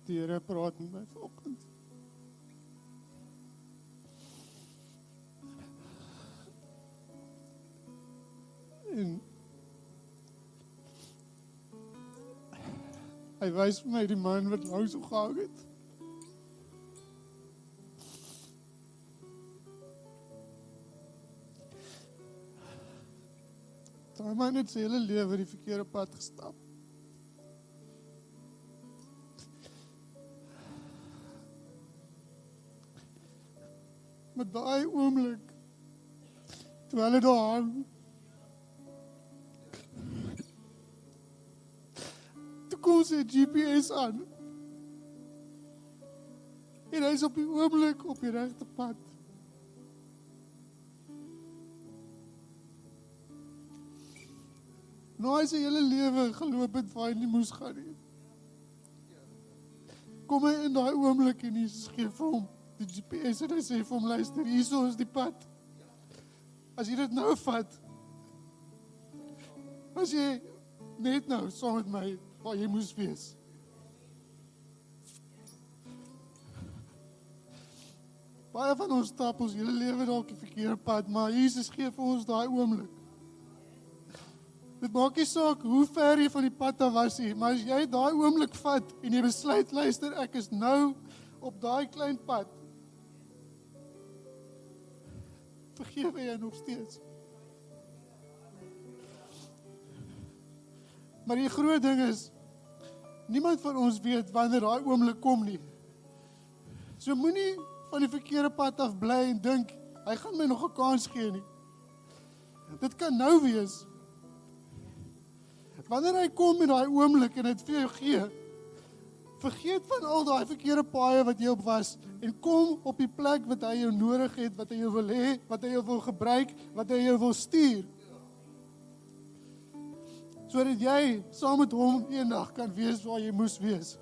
Die Here praat met my vanoggend. En hy wys vir my die man wat langs hom gehang het. Daai man het sy hele lewe die verkeerde pad gestap. Maar daai oomblik, toe hulle daar hang, toe kom sy GPS aan. En hy is op die oomblik op die regte pad. Nou hy sy hele lewe geloop het waar hy nie moes gaan nie. Kom hy in daai oomblik en Jesus gee vir hom die GPS en hy sê vir hom, luister, hierso is die pad. As jy dit nou vat, as jy net nou saam met my waar jy moes wees. Baie van ons stap ons hele lewe dalk die verkeerde pad, maar Jesus gee vir ons daai oomblik. Dit maak nie saak hoe ver jy van die pad af was nie, maar as jy daai oomblik vat en jy besluit, luister, ek is nou op daai klein pad, vergewe jy nog steeds. Maar die groot ding is, niemand van ons weet wanneer daai oomblik kom nie. So moenie van die verkeerde pad af bly en dink, hy gaan my nog 'n kans gee nie. Dit kan nou wees. Wanneer hy kom in daai oomblik en dit vir jou gee, vergeet van al daai verkeerde paaie wat jy op was en kom op die plek wat hy jou nodig het, wat hy jou wil hê, wat hy jou wil gebruik, wat hy jou wil stuur. Sodat jy saam met hom eendag kan wees waar jy moes wees.